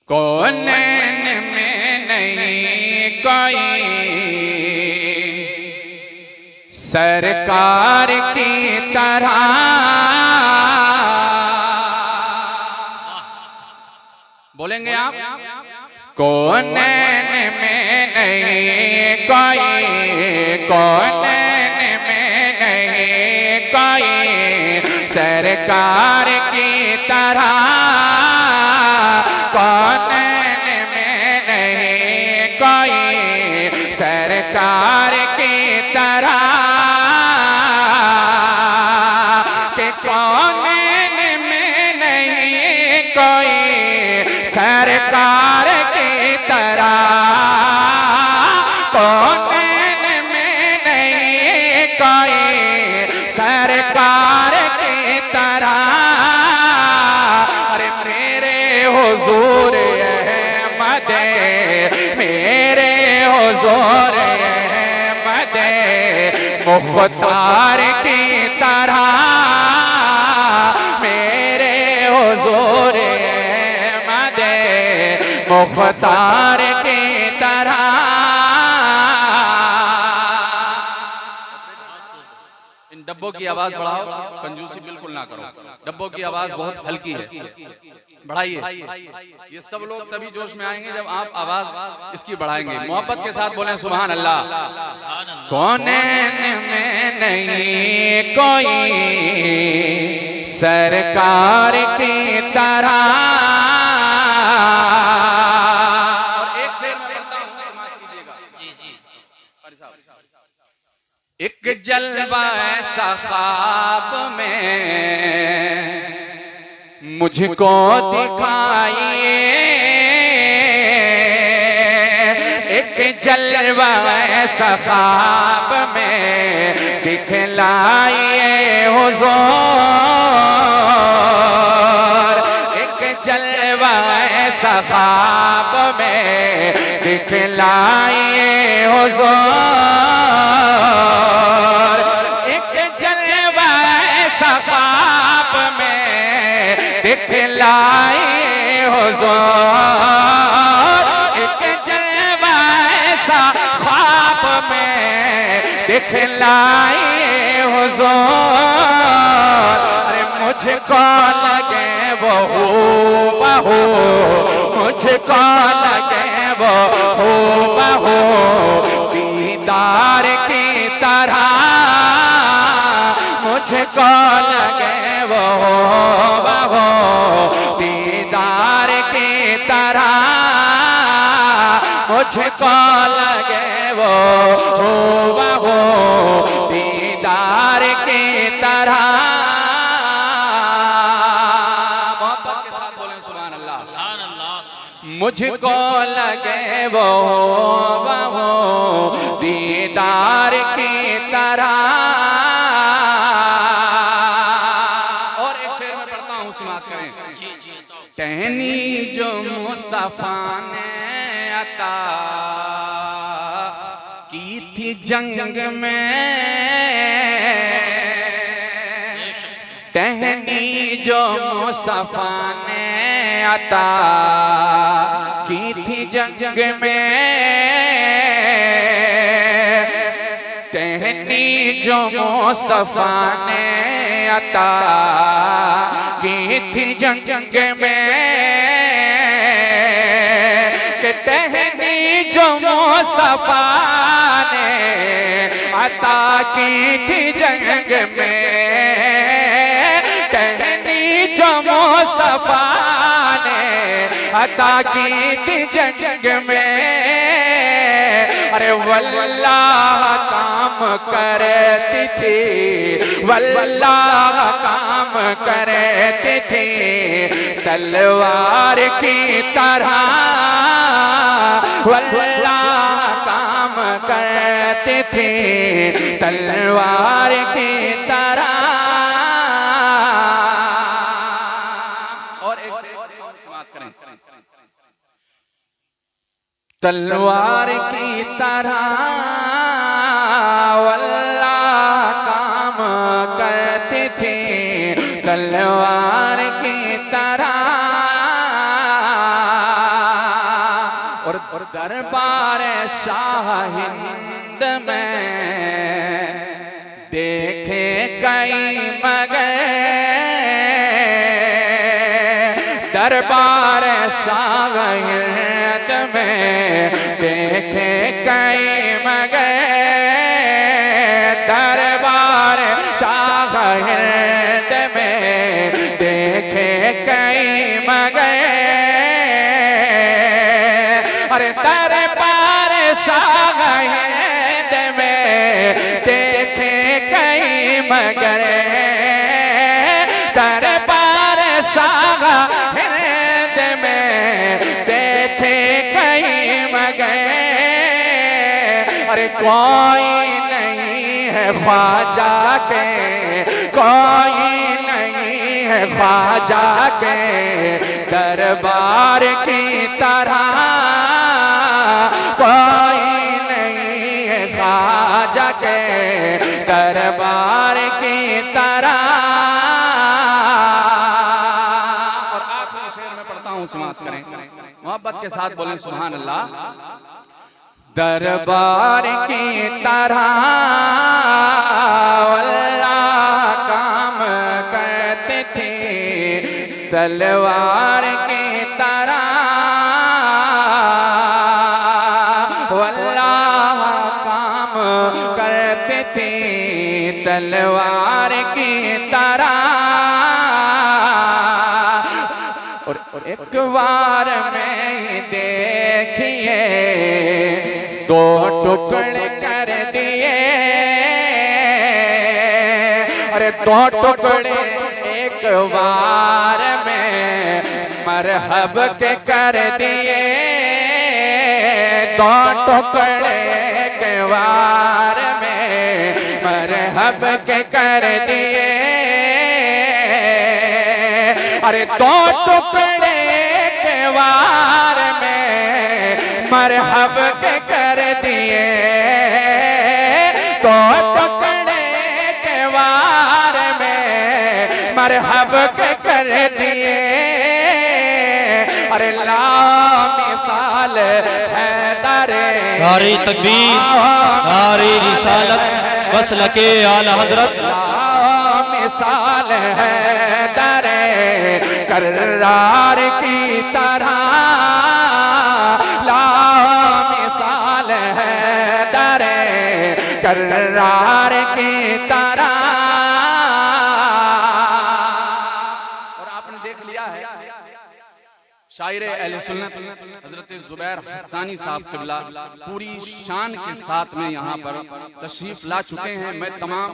कौनैन में नहीं कोई सरकार की तरह। बोलेंगे आप? कौनैन में नहीं कोई, कौनैन में नहीं कोई सरकार की तरह। कौनैन में नहीं कोई सरकार की तरह के कौनैन में नहीं कोई सरकार की तरह। कौनैन में नहीं कोई सरकार की तरह। अरे मेरे हुजूर अहमद, मेरे हुजूर अहमद मुख्तार की तरह। मेरे हुजूर अहमद मुख्तार की तरह। इन डब्बों की आवाज बढ़ाओ, कंजूसी बिल्कुल ना करो। डब्बों की आवाज बहुत हल्की है, बढ़ाइए। ये सब लोग तभी जोश में आएंगे जब आप आवाज इसकी बढ़ाएंगे। मोहब्बत के साथ बोलें सुभान अल्लाह। कौनैन में नहीं कोई सरकार की तरह। और एक शेर में पढ़ता हूं, समाज कीजिएगा। जी जी। एक जलवा ऐसा ख्वाब में मुझको दिखाइए। एक जलवा ऐसा ख्वाब में दिखलाइए हुजूर। एक जलवा ऐसा ख्वाब में दिखलाइए हुजूर। एक जलवा ऐसा ख्वाब में दिखलाइए हुजूर। एक जलवा ऐसा ख्वाब में दिखलाइए हुजूर। अरे मुझको लगे वो हूबहू, मुझको लगे वो हूबहू दीदार की तरह। मुझको लगे वो हूबहू दीदार की तरह। मुझको लगे वो हूबहू दीदार की तरह। मोहब्बत के साथ बोलें सुभान अल्लाह। सुभान अल्लाह। मुझको लगे वो हूबहू दीदार की तरह। और एक शेर में पढ़ता हूँ, समाज करें। टहनी जो मुस्तफा ने अता की थी जंग में। टहनी जो मुस्तफा ने अता की थी जंग में। टहनी जो मुस्तफा ने अता की थी जंग में। कि टहनी जो मुस्तफा ने अता की थी जंग में। टहनी जो मुस्तफा ने अता की थी जंग में। अरे वल्लाह काम करती थी, वल्लाह काम करती थी तलवार की तरह। वल्लाह काम करती थी तलवार की तरह। और एक समाप्त करें। तलवार की तरह वल्लाह काम करती थी तलवार की तरह। और दरबार शाह हिंद में देखे कई मगर, दरबार शाह हिंद में देखे कई मगर, दरबार शाह हिंद में देखे कई मगर, अरे दरबार शाह हिंद में देखे कई मगर, दरबार शाह हिंद में देखे कई मगर, अरे कोई नहीं है ख्वाजा के, कोई नहीं है ख्वाजा के दरबार की तरह, कोई नहीं है ख्वाजा के दरबार की तरह। और आखिरी शेर में पढ़ता हूँ, समाज करें, मोहब्बत के साथ बोलें सुभान अल्लाह। दरबार की तरह अल्लाह काम करते थे, तलवार की तरह अल्लाह काम करते थे, तलवार की तरह। और एक बार में देखिए दो टुकड़े कर दिए, अरे दो टुकड़े एक बार में मरहब के कर दिए, दो टुकड़े एक बार में मरहब के कर दिए, अरे दो टुकड़े के वार में मरहब के कर दिए, दो टुकड़े के वार में मरहब के कर दिए, अरे लामिसाल हैदर, नारे तकबीर, नारे रिसालत, मसलके आला हजरत, मिसाल है दरे कर्रार की तरह, ला मिसाल है दरे कर्रार की तरह। और आपने देख लिया है शायर अहले सुन्नत हजरत जुबैर हस्सानी साहब क़िबला पूरी शान के साथ में यहाँ पर तशरीफ ला चुके हैं। मैं तमाम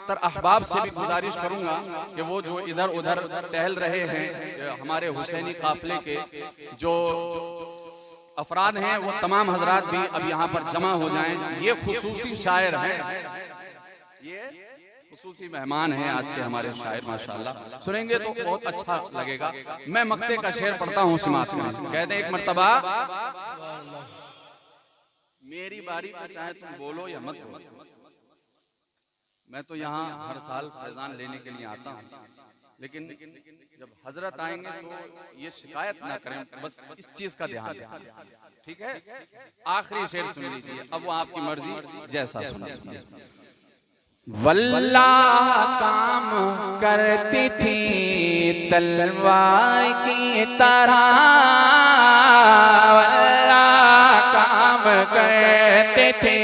तर अहबाब से भी गुजारिश करूंगा कि वो जो इधर उधर टहल रहे हैं, हमारे हुसैनी काफिले के जो अफराद हैं, वो तमाम हजरात भी अब यहाँ पर जमा हो जाएं। ये खुसूसी शायर हैं, ये खुसूसी मेहमान हैं आज के हमारे शायर, माशाअल्लाह सुनेंगे तो बहुत अच्छा लगेगा। मैं मक्ते का शेर पढ़ता हूँ सिमास में, कहते हैं एक मर्तबा, मेरी बारी पे चाहे तुम बोलो या मत बोलो, मैं तो यहाँ हर साल फैजान लेने के लिए आता हूँ, लेकिन जब हजरत आएंगे तो ये शिकायत ना करें, बस इस चीज का ध्यान दें, ठीक है। आखिरी शेर सुन लीजिए, अब वो आपकी मर्जी जैसा सुना। वल्लाह काम करती थी तलवार की तरह, वल्लाह काम करते थे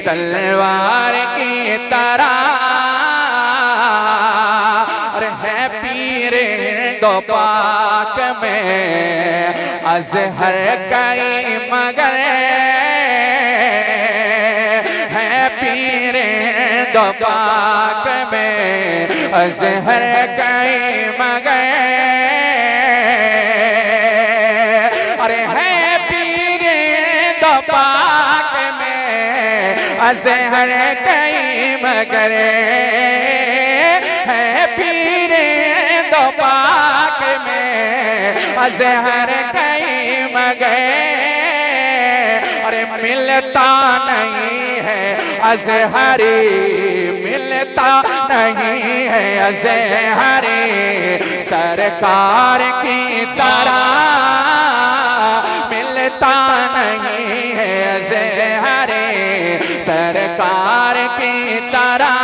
तलवार की तरह, और है पीर दो पाक में अज़हर कई मगर, है पीर दो पाक में अज़हर कई मगर, अरे है पीर दो पाक में अज़हर कई मगर, है पीर दो पाक में अज़हर कई मगर, अरे मिलता नहीं है अज़हरी, मिलता नहीं है अज़हरी सरकार की तरह, मिलता सार की तरह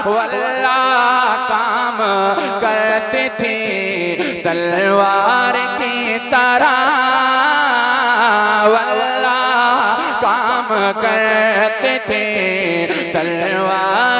वल्लाह काम करती थी तलवार की तरह, वल्लाह काम करते थे तलवार